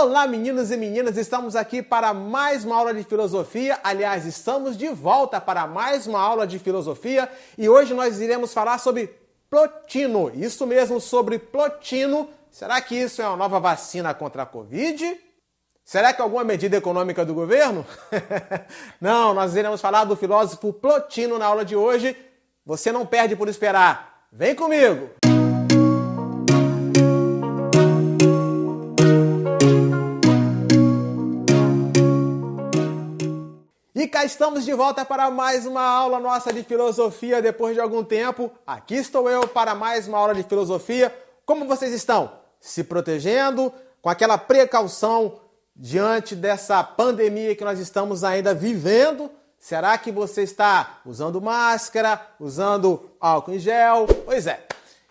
Olá, meninos e meninas, estamos aqui para mais uma aula de filosofia. Aliás, estamos de volta para mais uma aula de filosofia e hoje nós iremos falar sobre Plotino. Isso mesmo, sobre Plotino. Será que isso é uma nova vacina contra a Covid? Será que é alguma medida econômica do governo? Não, nós iremos falar do filósofo Plotino na aula de hoje. Você não perde por esperar. Vem comigo! E cá estamos de volta para mais uma aula nossa de filosofia depois de algum tempo. Aqui estou eu para mais uma aula de filosofia. Como vocês estão? Se protegendo, com aquela precaução diante dessa pandemia que nós estamos ainda vivendo? Será que você está usando máscara, usando álcool em gel? Pois é.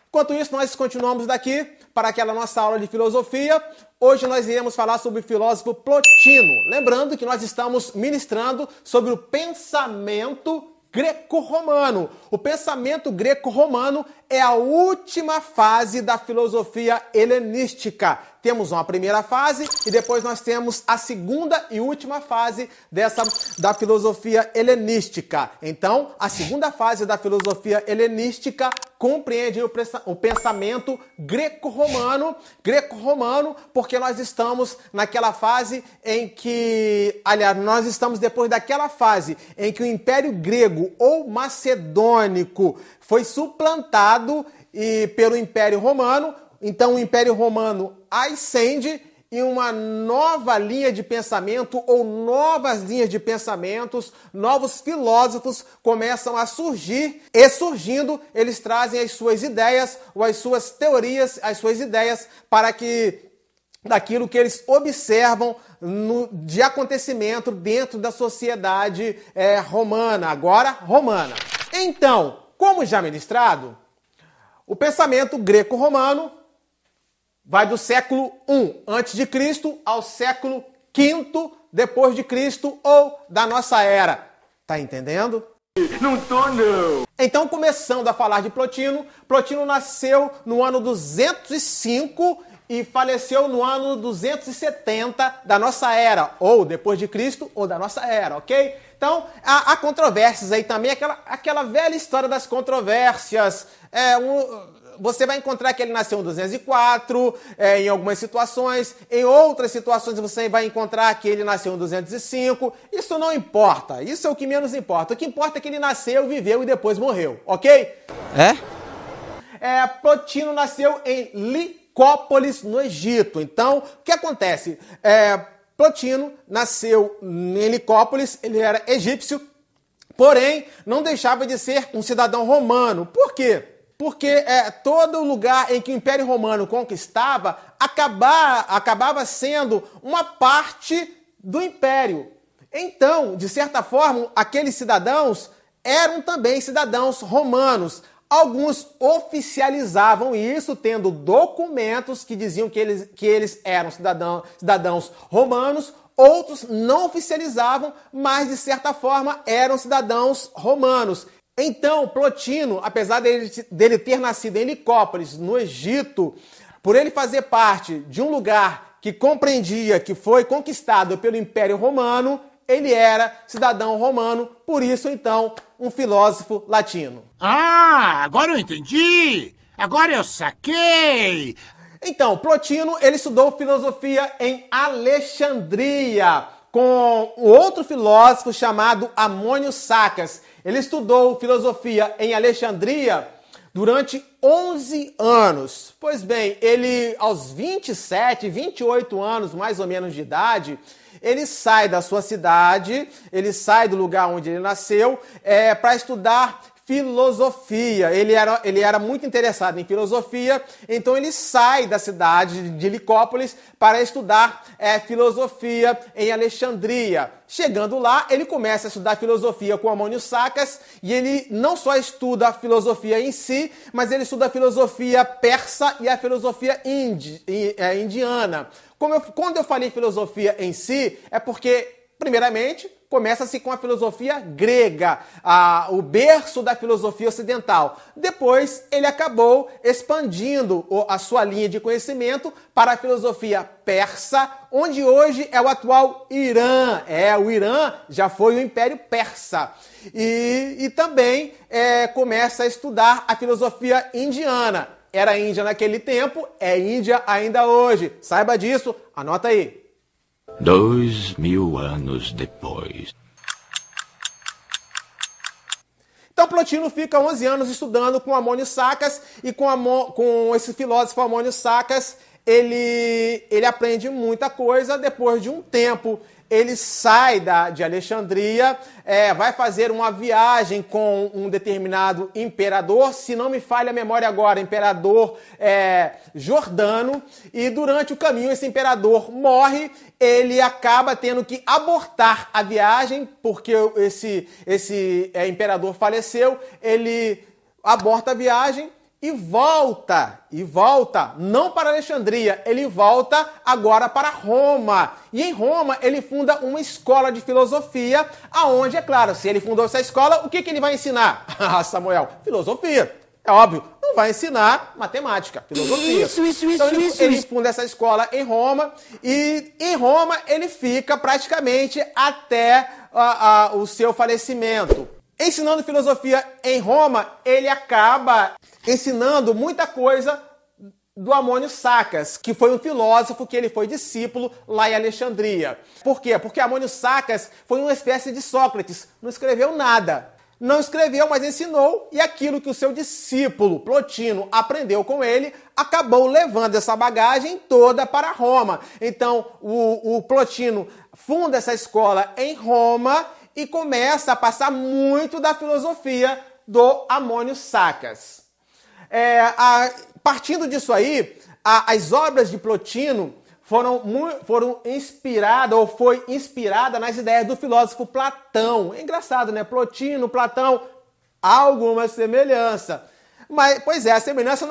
Enquanto isso, nós continuamos daqui para aquela nossa aula de filosofia. Hoje nós iremos falar sobre o filósofo Plotino. Lembrando que nós estamos ministrando sobre o pensamento greco-romano. O pensamento greco-romano é a última fase da filosofia helenística. Temos uma primeira fase e depois nós temos a segunda e última fase da filosofia helenística. Então, a segunda fase da filosofia helenística compreende o pensamento greco-romano, porque nós estamos naquela fase em que, aliás, nós estamos depois daquela fase em que o Império Grego ou Macedônico foi suplantado pelo Império Romano. Então o Império Romano ascende e uma nova linha de pensamento ou novas linhas de pensamentos, novos filósofos começam a surgir e surgindo, eles trazem as suas ideias ou as suas teorias, as suas ideias para que daquilo que eles observam de acontecimento dentro da sociedade romana, agora romana. Então, como já ministrado, o pensamento greco-romano vai do século I a.C. ao século V depois de Cristo ou da nossa era. Tá entendendo? Não tô, não! Então, começando a falar de Plotino, Plotino nasceu no ano 205 e faleceu no ano 270 da nossa era, ou depois de Cristo ou da nossa era, ok? Então, há controvérsias aí também, aquela velha história das controvérsias. Você vai encontrar que ele nasceu em 204, em algumas situações. Em outras situações você vai encontrar que ele nasceu em 205. Isso não importa. Isso é o que menos importa. O que importa é que ele nasceu, viveu e depois morreu. Ok? Plotino nasceu em Licópolis, no Egito. Então, o que acontece? Plotino nasceu em Licópolis, ele era egípcio, porém não deixava de ser um cidadão romano. Por quê? Porque todo lugar em que o Império Romano conquistava acabava sendo uma parte do Império. Então, de certa forma, aqueles cidadãos eram também cidadãos romanos. Alguns oficializavam isso, tendo documentos que diziam que eles eram cidadãos romanos. Outros não oficializavam, mas de certa forma eram cidadãos romanos. Então, Plotino, apesar dele ter nascido em Licópolis, no Egito, por ele fazer parte de um lugar que compreendia que foi conquistado pelo Império Romano, ele era cidadão romano, por isso, então, um filósofo latino. Ah, agora eu entendi! Agora eu saquei! Então, Plotino, ele estudou filosofia em Alexandria, com outro filósofo chamado Amônio Sacas. Ele estudou filosofia em Alexandria durante 11 anos. Pois bem, ele aos 27, 28 anos, mais ou menos de idade, ele sai da sua cidade, ele sai do lugar onde ele nasceu para estudar filosofia. Ele era muito interessado em filosofia, então ele sai da cidade de Licópolis para estudar filosofia em Alexandria. Chegando lá, ele começa a estudar filosofia com Amônio Sacas e ele não só estuda a filosofia em si, mas ele estuda a filosofia persa e a filosofia indiana. Quando eu falei filosofia em si, é porque Primeiramente, começa-se com a filosofia grega, o berço da filosofia ocidental. Depois, ele acabou expandindo a sua linha de conhecimento para a filosofia persa, onde hoje é o atual Irã. O Irã já foi o Império Persa. E também começa a estudar a filosofia indiana. Era Índia naquele tempo, é Índia ainda hoje. Saiba disso, anota aí. 2000 anos depois. Então Plotino fica 11 anos estudando com Amônio Sacas e com esse filósofo Amônio Sacas ele aprende muita coisa. Depois de um tempo ele sai de Alexandria, vai fazer uma viagem com um determinado imperador, se não me falha a memória agora, imperador Jordano, e durante o caminho esse imperador morre. Ele acaba tendo que abortar a viagem, porque esse imperador faleceu. Ele aborta a viagem e volta, não para Alexandria, ele volta agora para Roma. E em Roma ele funda uma escola de filosofia, aonde, é claro, se ele fundou essa escola, o que ele vai ensinar? Samuel, filosofia. É óbvio, não vai ensinar matemática, filosofia. Então ele funda essa escola em Roma, e em Roma ele fica praticamente até o seu falecimento. Ensinando filosofia em Roma, ele acaba ensinando muita coisa do Amônio Sacas, que foi um filósofo que ele foi discípulo lá em Alexandria. Por quê? Porque Amônio Sacas foi uma espécie de Sócrates, não escreveu nada. Não escreveu, mas ensinou, e aquilo que o seu discípulo Plotino aprendeu com ele, acabou levando essa bagagem toda para Roma. Então, o Plotino funda essa escola em Roma e começa a passar muito da filosofia do Amônio Sacas. Partindo disso aí, as obras de Plotino foram inspiradas, ou foi inspirada nas ideias do filósofo Platão. É engraçado, né? Plotino, Platão, há alguma semelhança. Mas, pois é, a semelhança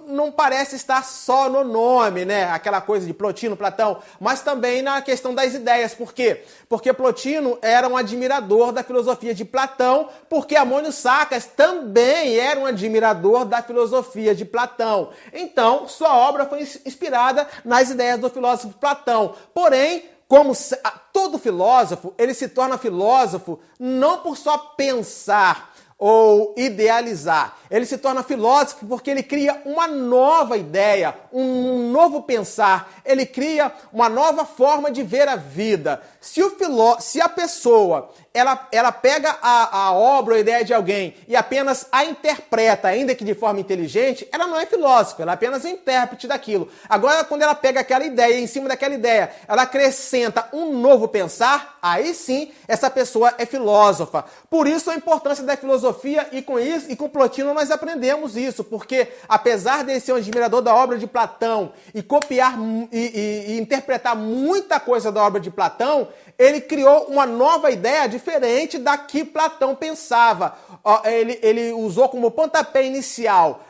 não parece estar só no nome, né? Aquela coisa de Plotino, Platão, mas também na questão das ideias. Por quê? Porque Plotino era um admirador da filosofia de Platão, porque Amônio Sacas também era um admirador da filosofia de Platão. Então, sua obra foi inspirada nas ideias do filósofo Platão. Porém, como todo filósofo, ele se torna filósofo não por só pensar ou idealizar. Ele se torna filósofo porque ele cria uma nova ideia, um novo pensar. Ele cria uma nova forma de ver a vida. Se a pessoa ela pega a obra ou a ideia de alguém e apenas a interpreta, ainda que de forma inteligente, ela não é filósofo, ela é apenas um intérprete daquilo. Agora, quando ela pega aquela ideia e em cima daquela ideia ela acrescenta um novo pensar, aí sim essa pessoa é filósofa. Por isso a importância da filosofia, e com Plotino nós aprendemos isso, porque apesar de ser um admirador da obra de Platão e copiar e interpretar muita coisa da obra de Platão, ele criou uma nova ideia diferente da que Platão pensava. Ele usou como pontapé inicial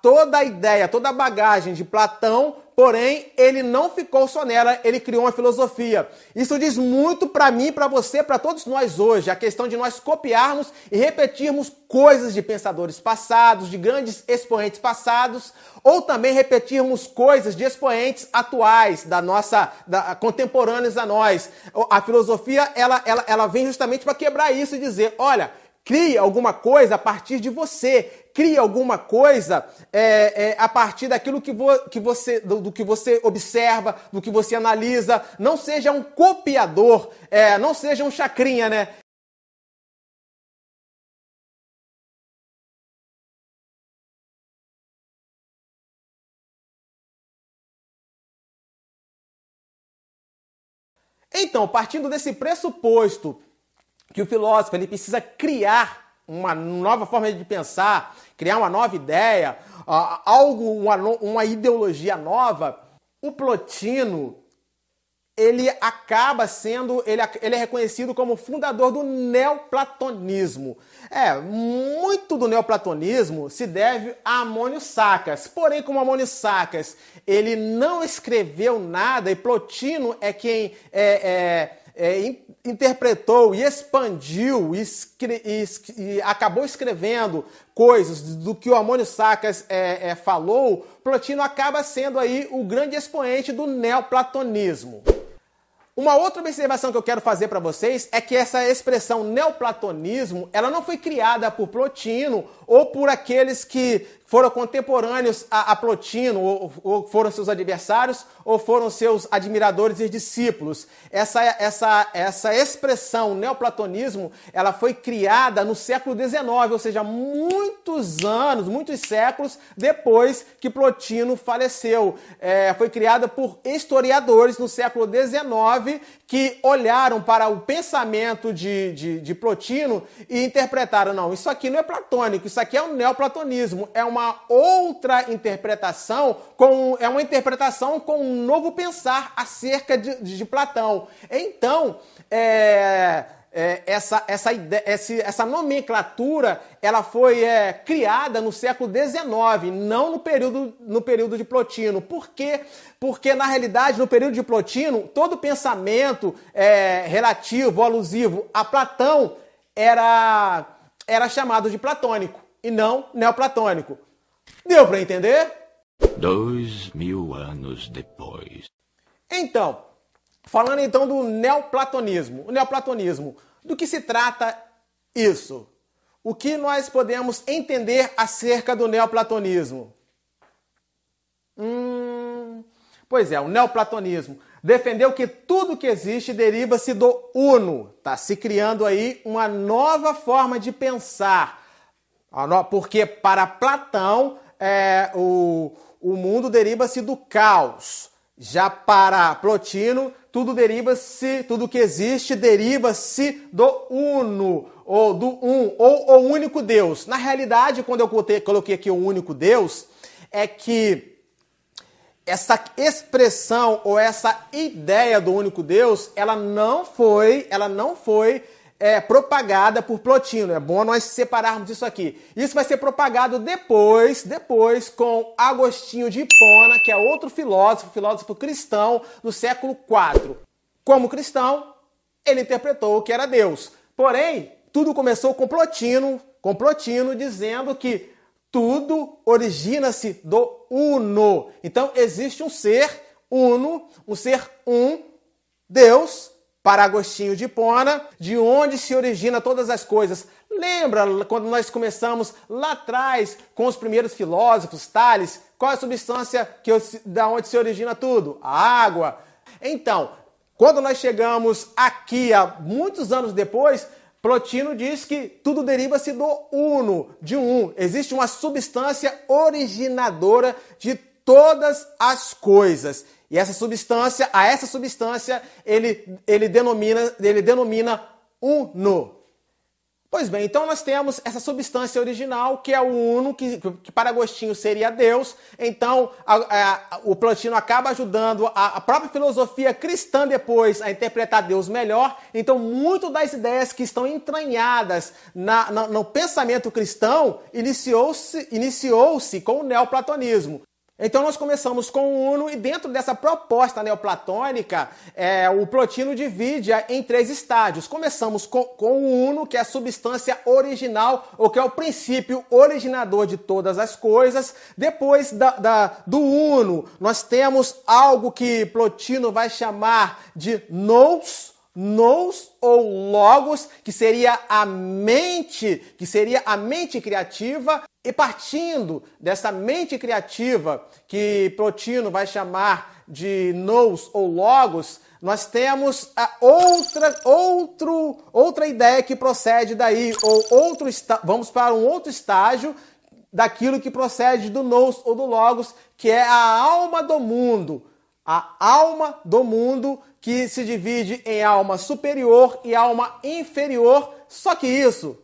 toda a ideia, toda a bagagem de Platão, porém ele não ficou só nela, ele criou uma filosofia. Isso diz muito para mim, para você, para todos nós hoje, a questão de nós copiarmos e repetirmos coisas de pensadores passados, de grandes expoentes passados, ou também repetirmos coisas de expoentes atuais, contemporâneos a nós. A filosofia, ela vem justamente para quebrar isso e dizer, olha, crie alguma coisa a partir de você. Crie alguma coisa a partir daquilo do que você observa, do que você analisa. Não seja um copiador, não seja um chacrinha, né? Então, partindo desse pressuposto que o filósofo ele precisa criar uma nova forma de pensar, criar uma nova ideia, uma ideologia nova, o Plotino, ele acaba sendo, ele é reconhecido como fundador do neoplatonismo. Muito do neoplatonismo se deve a Amônio Sacas. Porém, como Amônio Sacas, ele não escreveu nada, e Plotino é quem interpretou e expandiu e acabou escrevendo coisas do que o Ammônio Saccas falou, Plotino acaba sendo aí o grande expoente do neoplatonismo. Uma outra observação que eu quero fazer para vocês é que essa expressão neoplatonismo, ela não foi criada por Plotino ou por aqueles que foram contemporâneos a Plotino, ou foram seus adversários, ou foram seus admiradores e discípulos. Essa expressão neoplatonismo, ela foi criada no século XIX, ou seja, muitos anos, muitos séculos depois que Plotino faleceu. Foi criada por historiadores no século XIX que olharam para o pensamento de Plotino e interpretaram, não, isso aqui não é platônico, isso aqui é um neoplatonismo, é uma outra interpretação, é uma interpretação com um novo pensar acerca de Platão. Então, essa nomenclatura ela foi criada no século XIX, não no período de Plotino. Por quê? Porque, na realidade, no período de Plotino, todo pensamento relativo, alusivo a Platão era chamado de platônico e não neoplatônico. Deu para entender? 2000 anos depois. Então, falando então do neoplatonismo. O neoplatonismo, do que se trata isso? O que nós podemos entender acerca do neoplatonismo? Pois é, o neoplatonismo defendeu que tudo que existe deriva-se do uno. Está se criando aí uma nova forma de pensar. Porque para Platão, o mundo deriva-se do caos. Já para Plotino, tudo que existe deriva-se do uno, ou do ou o único Deus. Na realidade, quando eu coloquei aqui o único Deus, é que essa expressão ou essa ideia do único Deus, ela não foi propagada por Plotino. É bom nós separarmos isso aqui. Isso vai ser propagado depois com Agostinho de Hipona, que é outro filósofo cristão do século IV. Como cristão, ele interpretou que era Deus. Porém, tudo começou com Plotino dizendo que tudo origina-se do uno. Então, existe um ser uno, Deus, para Agostinho de Hipona, de onde se origina todas as coisas. Lembra quando nós começamos lá atrás com os primeiros filósofos, Tales? Qual é a substância da onde se origina tudo? A água. Então, quando nós chegamos aqui, há muitos anos depois, Plotino diz que tudo deriva-se do uno, de um. Existe uma substância originadora de todas as coisas. E essa substância, ele denomina uno. Pois bem, então nós temos essa substância original, que é o uno, que para Agostinho seria Deus. Então, o Plotino acaba ajudando a própria filosofia cristã depois a interpretar Deus melhor. Então, muito das ideias que estão entranhadas no pensamento cristão iniciou-se com o neoplatonismo. Então nós começamos com o uno e dentro dessa proposta neoplatônica, o Plotino divide em 3 estágios. Começamos com o uno, que é a substância original, ou que é o princípio originador de todas as coisas. Depois do uno, nós temos algo que Plotino vai chamar de nous ou logos, que seria a mente criativa. E partindo dessa mente criativa, que Plotino vai chamar de nous ou logos, nós temos outra ideia que procede daí, vamos para um outro estágio daquilo que procede do nous ou do logos, que é a alma do mundo. A alma do mundo, que se divide em alma superior e alma inferior. Só que isso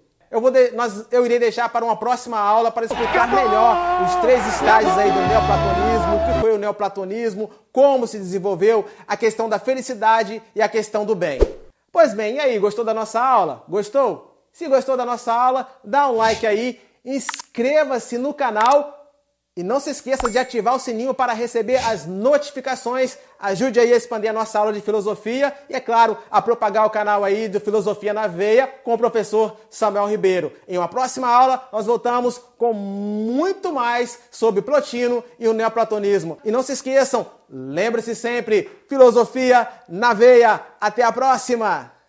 eu irei deixar para uma próxima aula para explicar melhor os 3 estágios aí do neoplatonismo, o que foi o neoplatonismo, como se desenvolveu, a questão da felicidade e a questão do bem. Pois bem, e aí, gostou da nossa aula? Gostou? Se gostou da nossa aula, dá um like aí, inscreva-se no canal E não se esqueça de ativar o sininho para receber as notificações. Ajude aí a expandir a nossa aula de filosofia e, é claro, a propagar o canal aí do Filosofia na Veia com o professor Samuel Ribeiro. Em uma próxima aula, nós voltamos com muito mais sobre Plotino e o neoplatonismo. E não se esqueçam, lembre-se sempre, Filosofia na Veia. Até a próxima!